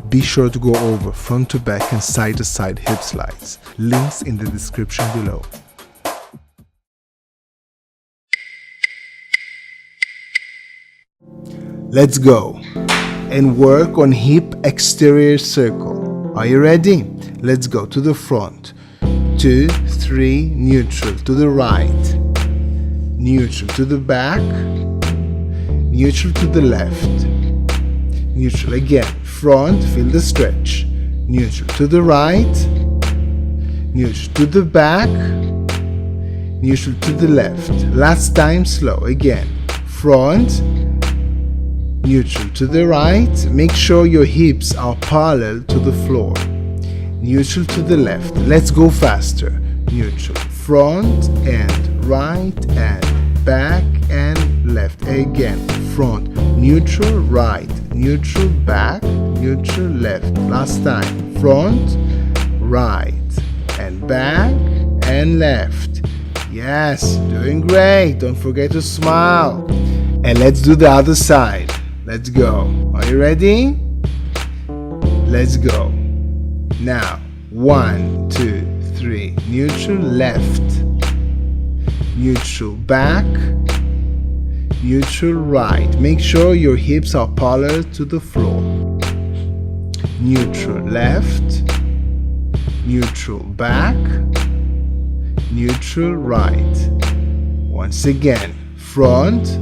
Be sure to go over front to back and side to side hip slides. Links in the description below. Let's go and work on hip exterior circle. Are you ready? Let's go to the front. 2, 3, neutral to the right, neutral to the back, neutral to the left, neutral again, front, feel the stretch, neutral to the right, neutral to the back, neutral to the left. Last time, slow again, front, neutral to the right, make sure your hips are parallel to the floor. Neutral to the left. Let's go faster. Neutral, front and right and back and left. Again, front, neutral, right, neutral, back, neutral, left. Last time, front, right and back and left. Yes, doing great. Don't forget to smile. And let's do the other side. Let's go. Are you ready? Let's go. Now, 1, 2, 3, neutral, left, neutral, back, neutral, right. Make sure your hips are parallel to the floor. Neutral, left, neutral, back, neutral, right. Once again, front,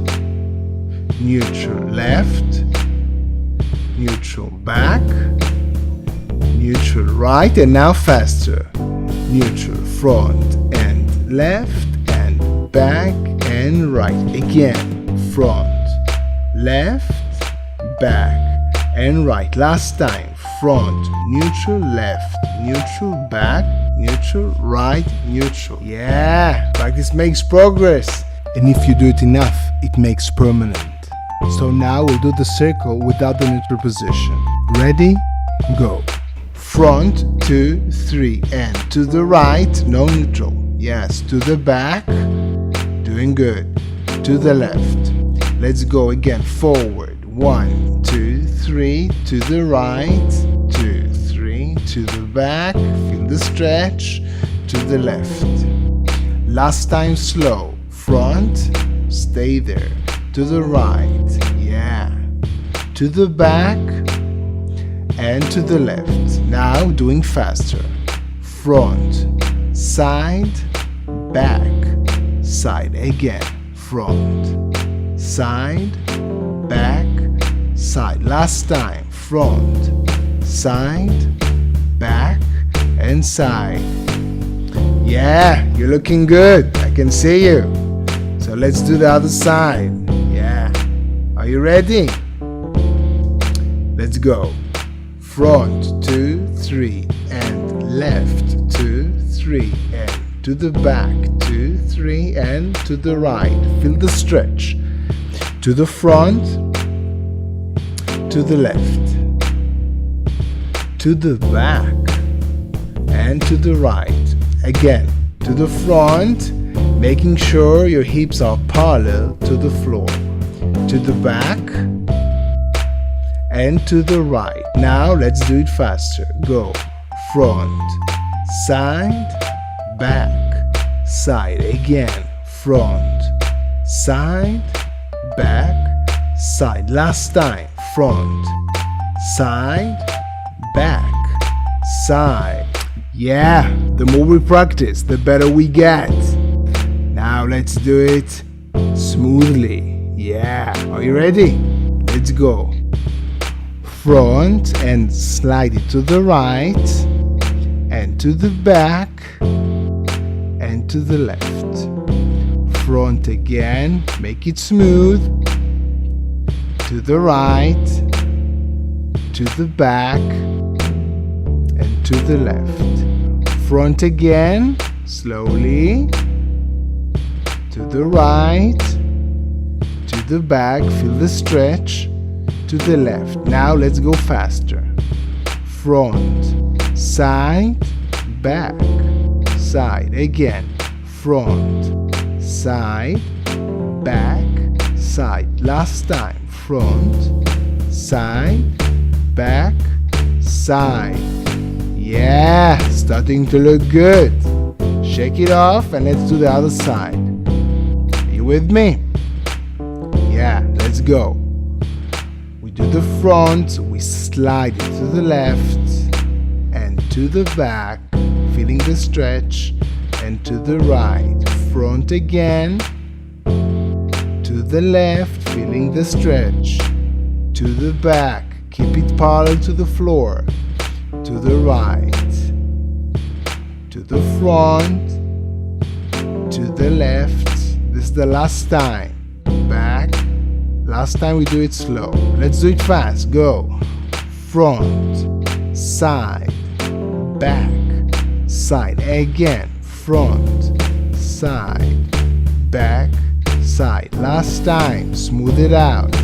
neutral, left, neutral, back, neutral, right, and now faster. Neutral, front and left and back and right. Again, front, left, back and right. Last time, front, neutral, left, neutral, back, neutral, right, neutral. Yeah, practice makes progress. And if you do it enough, it makes permanent. So now we'll do the circle without the neutral position. Ready? Go. Front, 2, 3, and to the right, no neutral. Yes, to the back, doing good. To the left. Let's go again, forward. 1, 2, 3, to the right, 2, 3, to the back, feel the stretch, to the left. Last time slow, front, stay there. To the right, yeah. To the back, and to the left. Now doing faster. Front, side, back, side. Again, front, side, back, side. Last time, front, side, back, and side. Yeah, you're looking good. I can see you. So let's do the other side. Yeah. Are you ready? Let's go. Front, 2, 3, and left, 2, 3, and to the back, 2, 3, and to the right. Feel the stretch. To the front, to the left, to the back, and to the right. Again, to the front, making sure your hips are parallel to the floor. To the back, and to the right. Now let's do it faster. Go. Front, side, back, side. Again. Front, side, back, side. Last time. Front, side, back, side. Yeah, the more we practice, the better we get. Now let's do it smoothly. Yeah, are you ready? Let's go. Front and slide it to the right and to the back and to the left. Front again, make it smooth. To the right, to the back and to the left. Front again, slowly. To the right, to the back, feel the stretch. To the left. Now let's go faster. Front, side, back, side. Again. Front, side, back, side. Last time. Front, side, back, side. Yeah, starting to look good. Shake it off and let's do the other side. Are you with me? Yeah, let's go. We do the front, we slide it to the left and to the back, feeling the stretch, and to the right. Front again, to the left, feeling the stretch, to the back, keep it parallel to the floor, to the right, to the front, to the left. This is the last time. Back. Last time we do it slow. Let's do it fast. Go. Front, side, back, side. Again. Front, side, back, side. Last time. Smooth it out.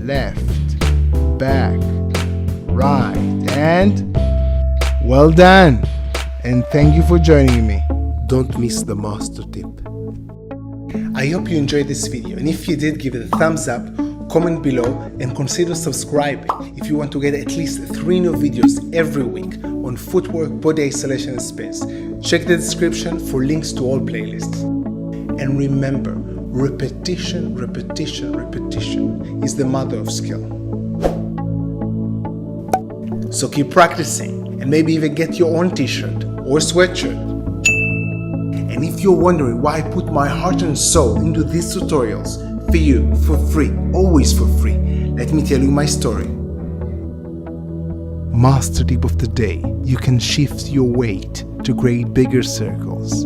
Left, back, right. And well done. And thank you for joining me. Don't miss the master tip. I hope you enjoyed this video, and if you did, give it a thumbs up, comment below, and consider subscribing if you want to get at least 3 new videos every week on footwork, body isolation, and space. Check the description for links to all playlists. And remember, repetition, repetition, repetition is the mother of skill. So keep practicing, and maybe even get your own t-shirt or sweatshirt. And if you're wondering why I put my heart and soul into these tutorials for you, for free, always for free, let me tell you my story. Master tip of the day: you can shift your weight to create bigger circles.